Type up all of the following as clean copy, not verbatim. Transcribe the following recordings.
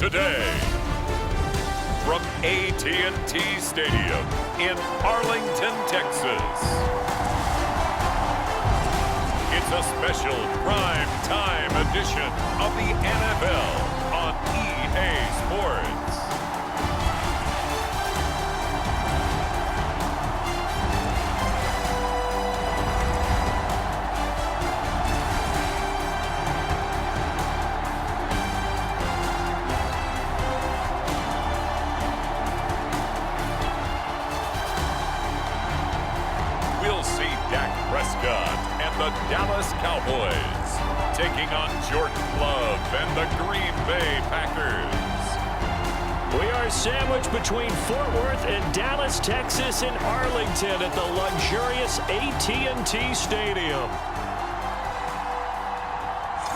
today. From AT&T Stadium in Arlington, Texas. It's a special prime time edition of the NFL on EA Sports. The Dallas Cowboys taking on Jordan Love and the Green Bay Packers. We are sandwiched between Fort Worth and Dallas, Texas, and Arlington at the luxurious AT&T Stadium.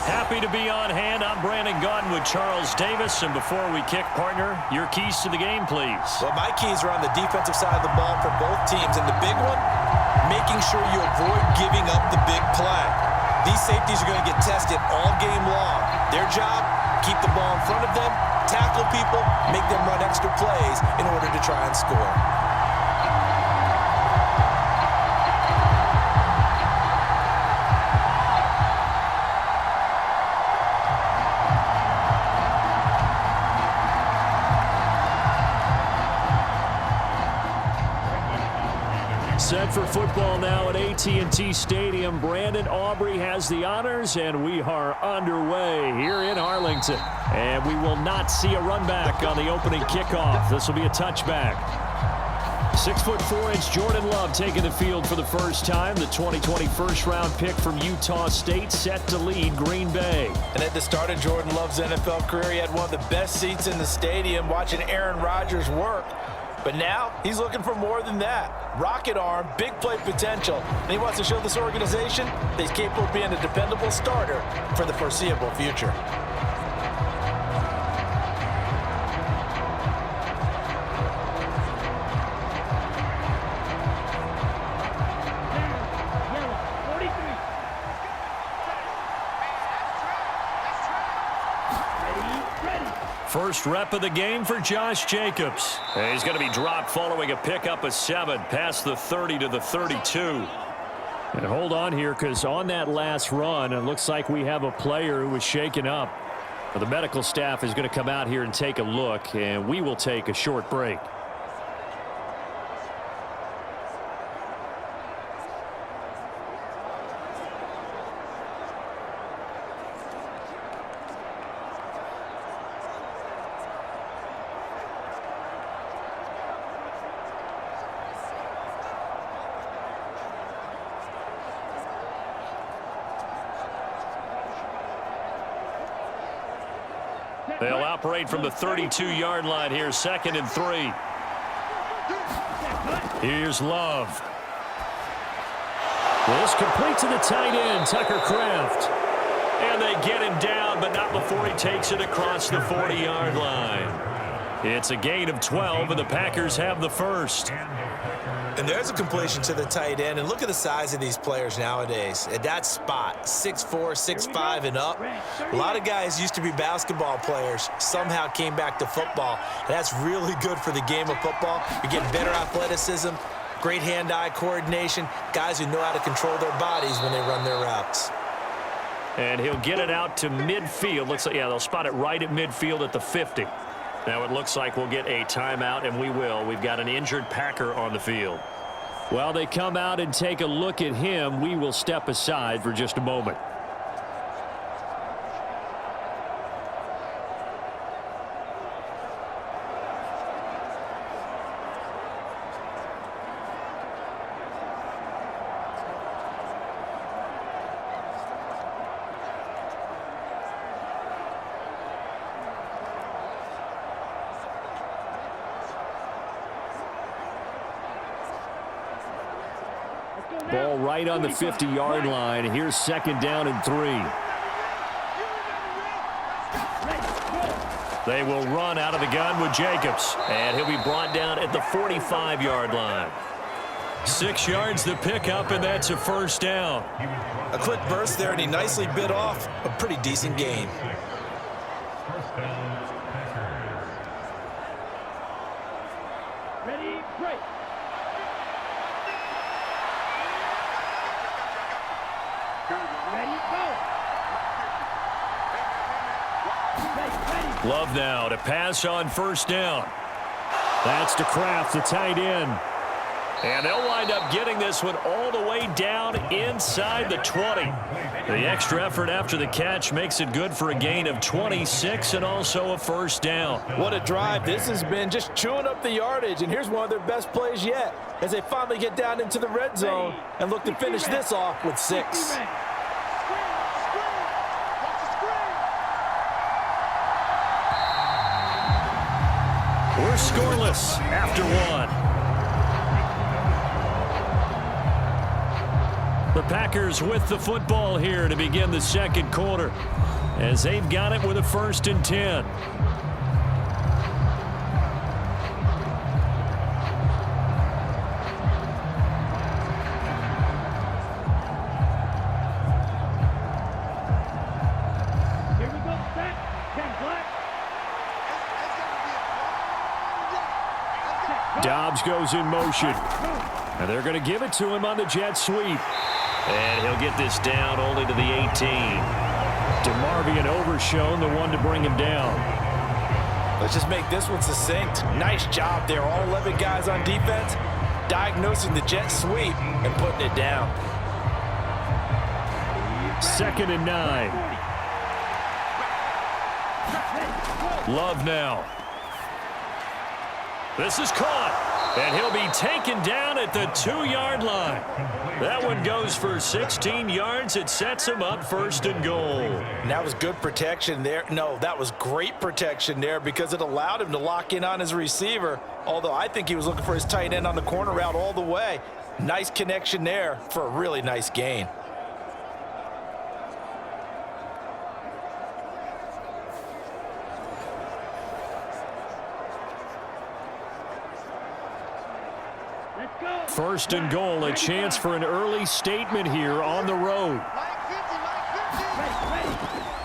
Happy to be on hand. I'm Brandon Gaudin with Charles Davis. And before we kick, partner, your keys to the game, please. Well, my keys are on the defensive side of the ball for both teams. And the big one, making sure you avoid giving up the big play. These safeties are going to get tested all game long. Their job, keep the ball in front of them, tackle people, make them run extra plays in order to try and score. Set for football now at AT&T Stadium. Brandon Aubrey has the honors, and we are underway here in Arlington. And we will not see a run back on the opening kickoff. This will be a touchback. 6'4" Jordan Love taking the field for the first time. The 2020 first-round pick from Utah State set to lead Green Bay. And at the start of Jordan Love's NFL career, he had one of the best seats in the stadium watching Aaron Rodgers work. But now, he's looking for more than that. Rocket arm, big play potential. And he wants to show this organization that he's capable of being a dependable starter for the foreseeable future. First rep of the game for Josh Jacobs. And he's going to be dropped following a pickup of 7 past the 30 to the 32. And hold on here, because on that last run, it looks like we have a player who was shaken up. The medical staff is going to come out here and take a look, and we will take a short break. They'll operate from the 32-yard line here, 2nd and 3. Here's Love. This complete to the tight end, Tucker Kraft. And they get him down, but not before he takes it across the 40-yard line. It's a gain of 12, and the Packers have the first. And there's a completion to the tight end. And look at the size of these players nowadays. At that spot, 6'4", 6'5", and up. A lot of guys used to be basketball players, somehow came back to football. And that's really good for the game of football. You're getting better athleticism, great hand-eye coordination, guys who know how to control their bodies when they run their routes. And he'll get it out to midfield. Looks like, yeah, they'll spot it right at midfield at the 50. Now it looks like we'll get a timeout, and we will. We've got an injured Packer on the field. While they come out and take a look at him, we will step aside for just a moment. Ball right on the 50-yard line. Here's 2nd down and 3. They will run out of the gun with Jacobs. And he'll be brought down at the 45-yard line. 6 yards the pickup, and that's a first down. A quick burst there, and he nicely bit off a pretty decent gain. Ready, break. Ready, go. Love now to pass on first down. That's to Kraft, the tight end. And they'll wind up getting this one all the way down inside the 20. The extra effort after the catch makes it good for a gain of 26 and also a first down. What a drive this has been, just chewing up the yardage. And here's one of their best plays yet as they finally get down into the red zone and look to finish this off with 6. We're scoreless after one. The Packers with the football here to begin the second quarter as they've got it with a 1st and 10. Here we go, set. 10 black. Dobbs goes in motion. And they're going to give it to him on the jet sweep. And he'll get this down only to the 18. DeMarvion Overshown, the one to bring him down. Let's just make this one succinct. Nice job there. All 11 guys on defense diagnosing the jet sweep and putting it down. 2nd and 9. Love now. This is caught. And he'll be taken down at the 2-yard line. That one goes for 16 yards. It sets him up 1st and goal. And that was good protection there. No, that was great protection there because it allowed him to lock in on his receiver. Although I think he was looking for his tight end on the corner route all the way. Nice connection there for a really nice gain. First and goal, a chance for an early statement here on the road.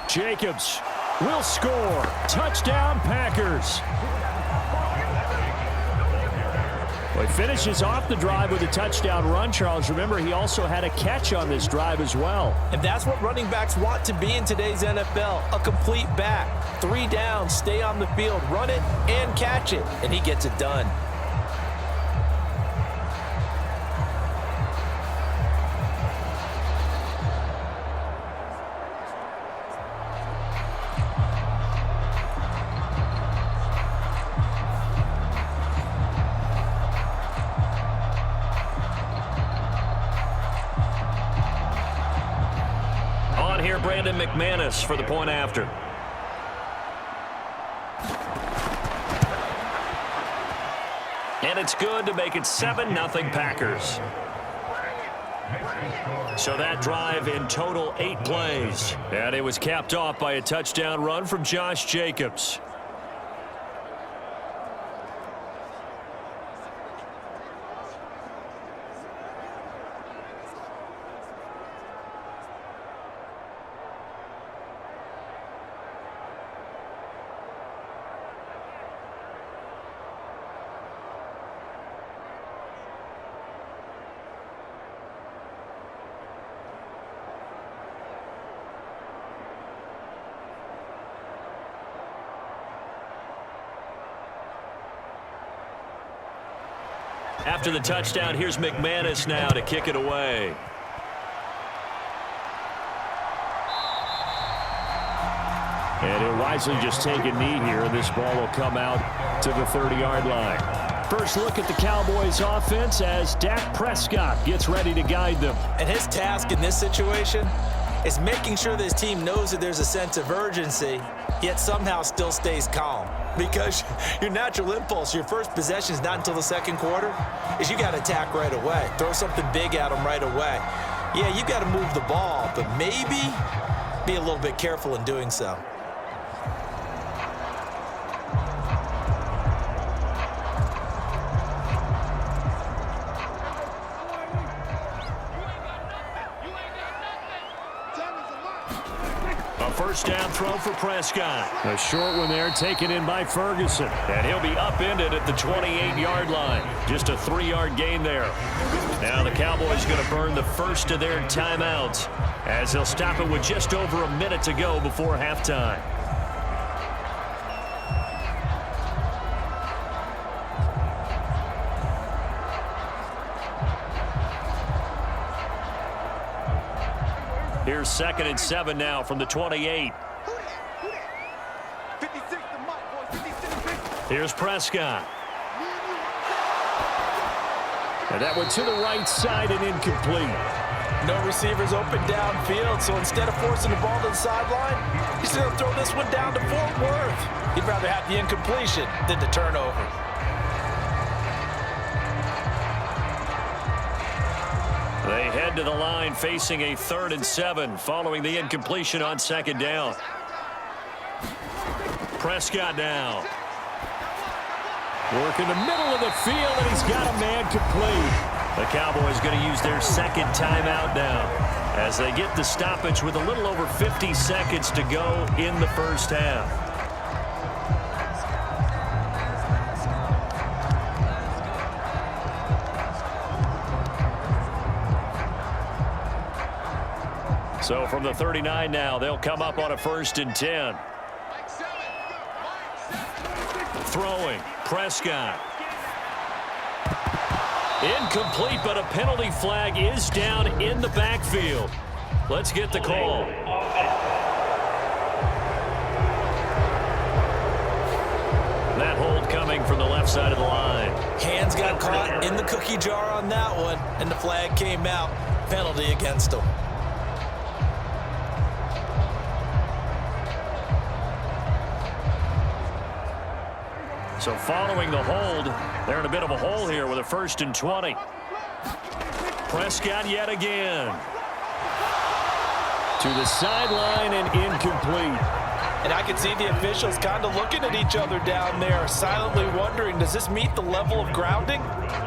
Jacobs will score. Touchdown, Packers. Well, he finishes off the drive with a touchdown run, Charles. Remember, he also had a catch on this drive as well. And that's what running backs want to be in today's NFL, a complete back. 3 downs, stay on the field, run it, and catch it, and he gets it done. McManus for the point after. And it's good to make it 7-0 Packers. So that drive in total 8 plays. And it was capped off by a touchdown run from Josh Jacobs. After the touchdown, here's McManus now to kick it away. And he'll wisely just take a knee here, and this ball will come out to the 30-yard line. First look at the Cowboys offense as Dak Prescott gets ready to guide them. And his task in this situation is making sure that his team knows that there's a sense of urgency, yet somehow still stays calm. Because your natural impulse, your first possession is not until the second quarter, is you got to attack right away. Throw something big at them right away. Yeah, you got to move the ball, but maybe be a little bit careful in doing so. first down throw for Prescott. A short one there taken in by Ferguson. And he'll be upended at the 28-yard line. Just a 3-yard gain there. Now the Cowboys going to burn the first of their timeouts as they'll stop it with just over a minute to go before halftime. Here's 2nd and 7 now from the 28. Here's Prescott. And that one to the right side and incomplete. No receivers open downfield, so instead of forcing the ball to the sideline, he's going to throw this one down to Fort Worth. He'd rather have the incompletion than the turnover. They head to the line facing a 3rd and 7 following the incompletion on 2nd down. Prescott now. Work in the middle of the field, and he's got a man complete. The Cowboys going to use their 2nd timeout now as they get the stoppage with a little over 50 seconds to go in the first half. So from the 39 now, they'll come up on a 1st and 10. Throwing, Prescott. Incomplete, but a penalty flag is down in the backfield. Let's get the call. That hold coming from the left side of the line. Hands got caught in the cookie jar on that one, and the flag came out. Penalty against him. So following the hold, they're in a bit of a hole here with a 1st and 20. Prescott yet again. To the sideline and incomplete. And I can see the officials kind of looking at each other down there, silently wondering, does this meet the level of grounding?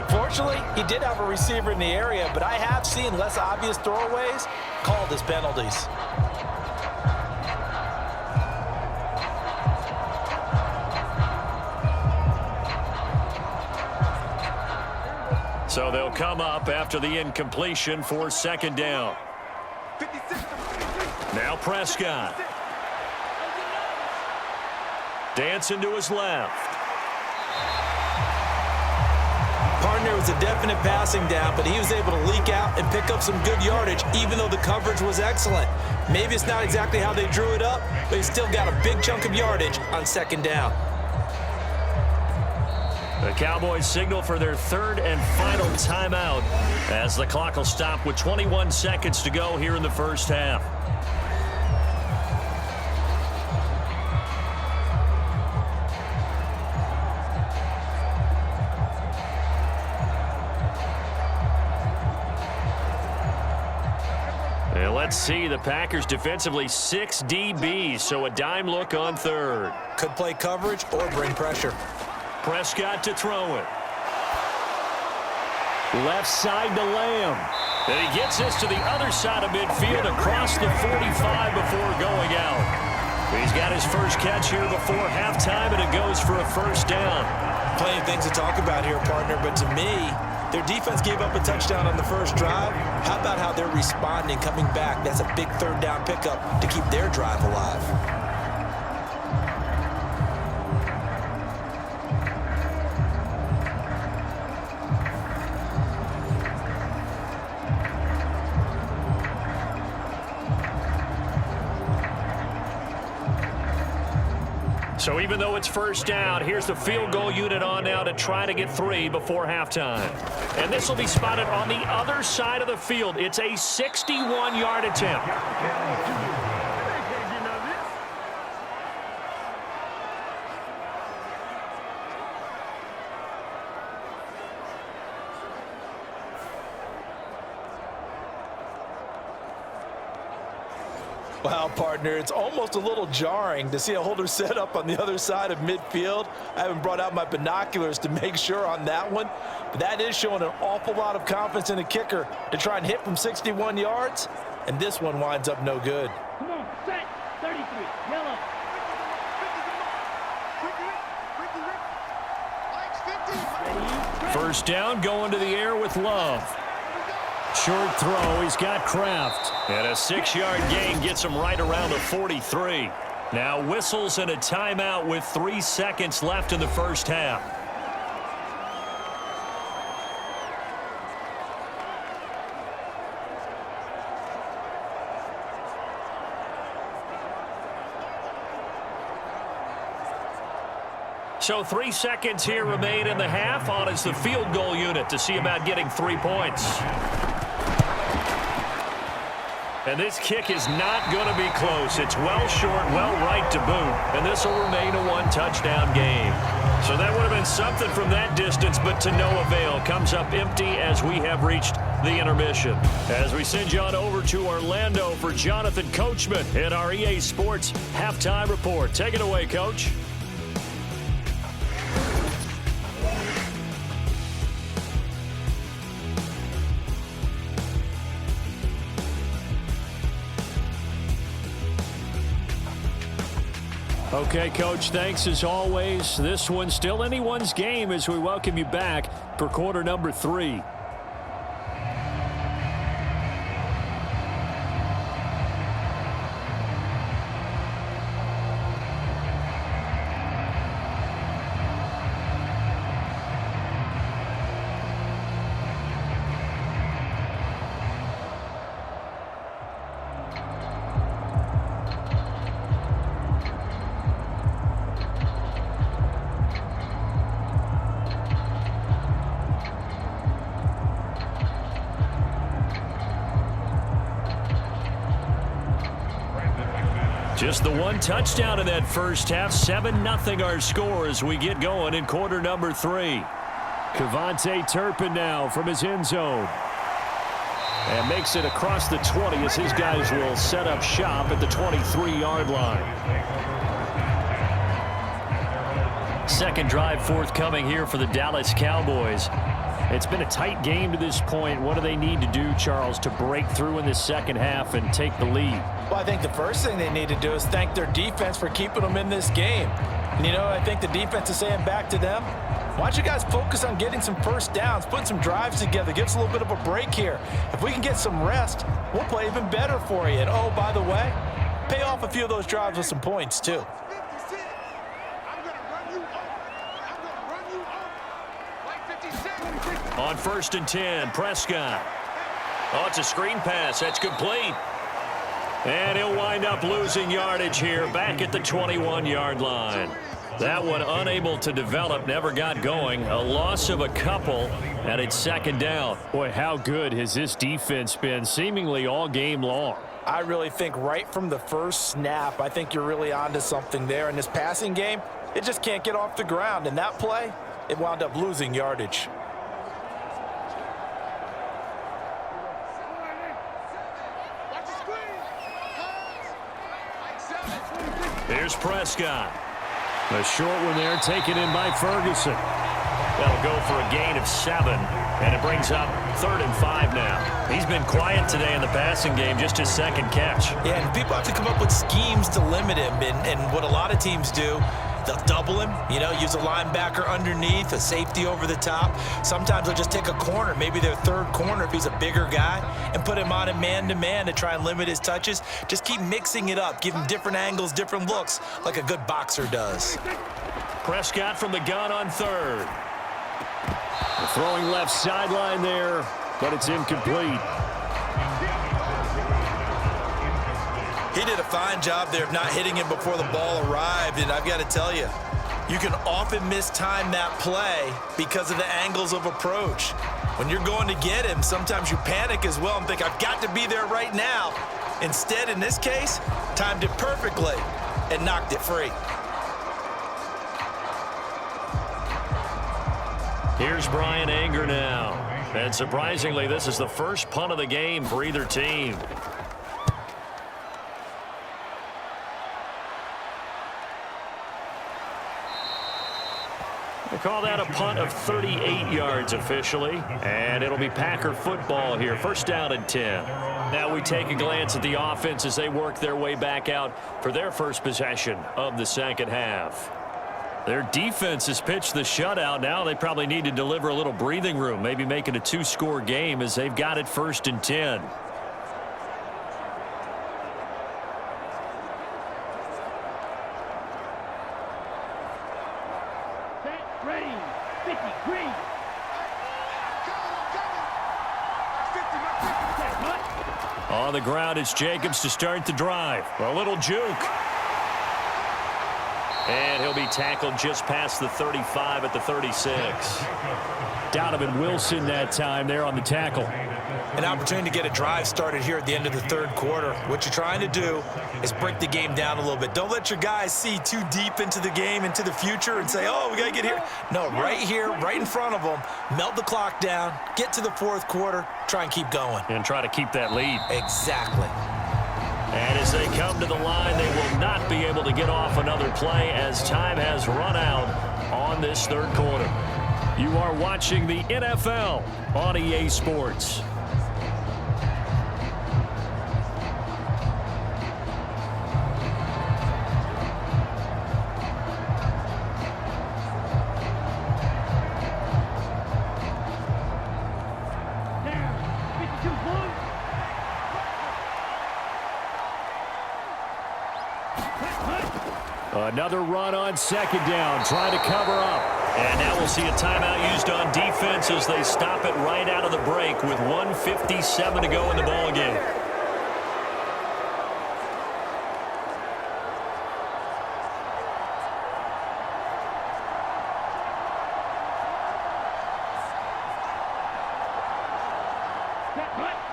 Fortunately, he did have a receiver in the area, but I have seen less obvious throwaways called as penalties. So they'll come up after the incompletion for 2nd down. Now Prescott. Dancing to his left. Partner was a definite passing down, but he was able to leak out and pick up some good yardage, even though the coverage was excellent. Maybe it's not exactly how they drew it up, but he still got a big chunk of yardage on 2nd down. The Cowboys signal for their 3rd and final timeout as the clock will stop with 21 seconds to go here in the first half. And let's see, the Packers defensively 6 DBs, so a dime look on 3rd. Could play coverage or bring pressure. Prescott to throw it. Left side to Lamb. And he gets this to the other side of midfield across the 45 before going out. He's got his first catch here before halftime, and it goes for a 1st down. Plenty of things to talk about here, partner, but to me, their defense gave up a touchdown on the first drive. How about how they're responding, coming back? That's a big 3rd down pickup to keep their drive alive. So even though it's 1st down, here's the field goal unit on now to try to get 3 before halftime. And this will be spotted on the other side of the field. It's a 61-yard attempt. Wow, partner, it's almost a little jarring to see a holder set up on the other side of midfield. I haven't brought out my binoculars to make sure on that one, but that is showing an awful lot of confidence in the kicker to try and hit from 61 yards, and this one winds up no good. Come on, set, 33, yellow. First down, going to the air with Love. Short throw, he's got Kraft. And a 6-yard gain gets him right around the 43. Now whistles and a timeout with 3 seconds left in the first half. So 3 seconds here remain in the half. On is the field goal unit to see about getting 3 points. And this kick is not going to be close. It's well short, well right to boot. And this will remain a 1-touchdown game. So that would have been something from that distance, but to no avail. Comes up empty as we have reached the intermission. As we send you on over to Orlando for Jonathan Coachman in our EA Sports Halftime Report. Take it away, Coach. Okay, Coach, thanks as always. This one's still anyone's game as we welcome you back for quarter number 3. Just the 1 touchdown in that first half. 7-0 our score as we get going in quarter number 3. Kevontae Turpin now from his end zone. And makes it across the 20 as his guys will set up shop at the 23-yard line. Second drive forthcoming here for the Dallas Cowboys. It's been a tight game to this point. What do they need to do, Charles, to break through in this second half and take the lead? Well, I think the first thing they need to do is thank their defense for keeping them in this game. And, I think the defense is saying back to them, why don't you guys focus on getting some first downs, putting some drives together, give us a little bit of a break here. If we can get some rest, we'll play even better for you. And, oh, by the way, pay off a few of those drives with some points, too. On 1st and 10, Prescott. Oh, it's a screen pass. That's complete. And he'll wind up losing yardage here back at the 21-yard line. That one unable to develop, never got going. A loss of a couple, and it's second down. Boy, how good has this defense been seemingly all game long? I really think right from the first snap, I think you're really onto something there. In this passing game, it just can't get off the ground. And that play, it wound up losing yardage. Here's Prescott. A short one there, taken in by Ferguson. That'll go for a gain of 7, and it brings up 3rd and 5 now. He's been quiet today in the passing game, just his second catch. Yeah, and people have to come up with schemes to limit him, and what a lot of teams do, they'll double him, use a linebacker underneath, a safety over the top. Sometimes they'll just take a corner, maybe their third corner if he's a bigger guy, and put him on a man-to-man to try and limit his touches. Just keep mixing it up, give him different angles, different looks, like a good boxer does. Prescott from the gun on 3rd. The throwing left sideline there, but it's incomplete. He did a fine job there of not hitting him before the ball arrived, and I've got to tell you, you can often mistime that play because of the angles of approach. When you're going to get him, sometimes you panic as well and think, I've got to be there right now. Instead, in this case, timed it perfectly and knocked it free. Here's Brian Anger now. And surprisingly, this is the first punt of the game for either team. They call that a punt of 38 yards officially, and it'll be Packer football here. First down and 10. Now we take a glance at the offense as they work their way back out for their first possession of the second half. Their defense has pitched the shutout. Now they probably need to deliver a little breathing room, maybe make it a two-score game as they've got it first and 10. Ready, 50, green. On the ground, it's Jacobs to start the drive. A little juke. And he'll be tackled just past the 35 at the 36. Donovan Wilson that time there on the tackle. An opportunity to get a drive started here at the end of the third quarter. What you're trying to do is break the game down a little bit. Don't let your guys see too deep into the game, into the future, and say, oh, we got to get here. No, right here, right in front of them, melt the clock down, get to the fourth quarter, try and keep going. And try to keep that lead. Exactly. And as they come to the line, they will not be able to get off another play as time has run out on this third quarter. You are watching the NFL on EA Sports. Another run on second down, trying to cover up. And now we'll see a timeout used on defense as they stop it right out of the break with 1:57 to go in the ballgame.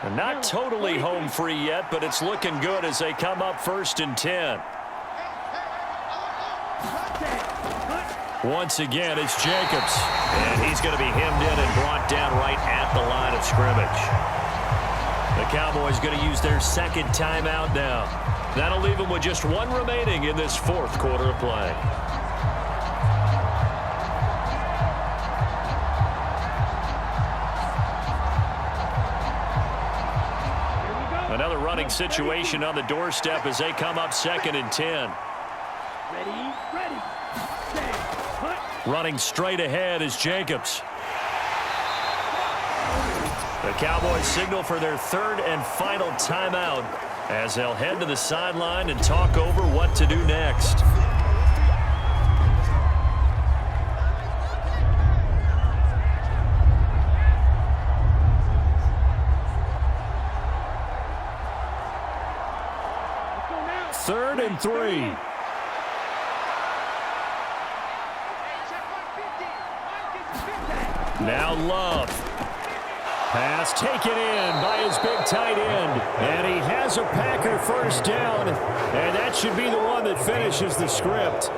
And not totally home free yet, but it's looking good as they come up first and 10. Once again, it's Jacobs. And he's going to be hemmed in and brought down right at the line of scrimmage. The Cowboys going to use their second timeout now. That'll leave them with just one remaining in this fourth quarter of play. Another running situation on the doorstep as they come up second and 10. Ready, ready. Running straight ahead is Jacobs. The Cowboys signal for their third and final timeout as they'll head to the sideline and talk over what to do next. Third and 3. Now Love. Pass taken in by his big tight end. And he has a Packer first down. And that should be the one that finishes the script.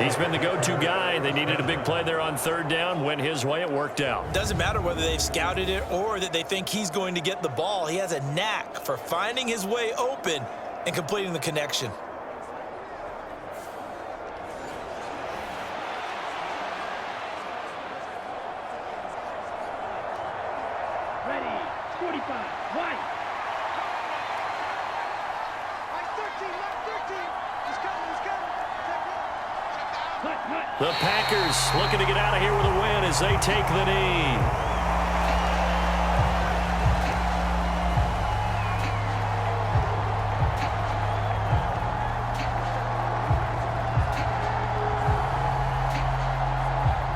He's been the go-to guy. They needed a big play there on third down. Went his way. It worked out. Doesn't matter whether they've scouted it or that they think he's going to get the ball. He has a knack for finding his way open and completing the connection. Ready, 45, white. Line 13, he's coming. The Packers looking to get out of here with a win as they take the knee.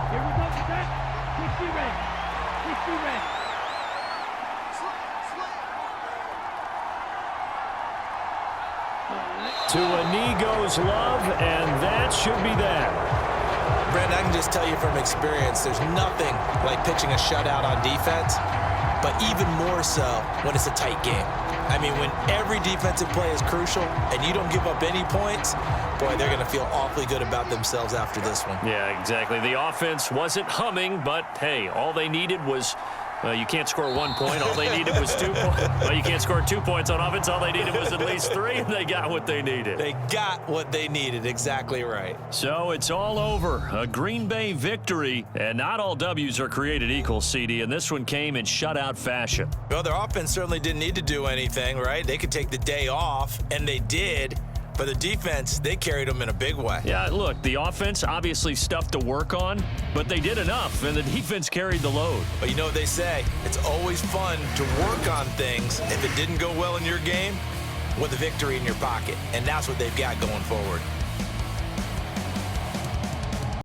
Here we go, set. 60 ready. 60 ready. To a knee goes Love, and that should be that. Brent, I can just tell you from experience, there's nothing like pitching a shutout on defense, but even more so when it's a tight game. I mean, when every defensive play is crucial and you don't give up any points, boy, they're going to feel awfully good about themselves after this one. Yeah, exactly. The offense wasn't humming, but, hey, all they needed was Well, you can't score 1 point. All they needed was 2 points. Well, you can't score 2 points on offense. All they needed was at least 3, and they got what they needed. They got what they needed. Exactly right. So it's all over. A Green Bay victory, and not all W's are created equal, CD, and this one came in shutout fashion. Well, their offense certainly didn't need to do anything, right? They could take the day off, and they did. But the defense, they carried them in a big way. Yeah, look, the offense, obviously stuff to work on, but they did enough, and the defense carried the load. But you know what they say, it's always fun to work on things. If it didn't go well in your game, with a victory in your pocket. And that's what they've got going forward.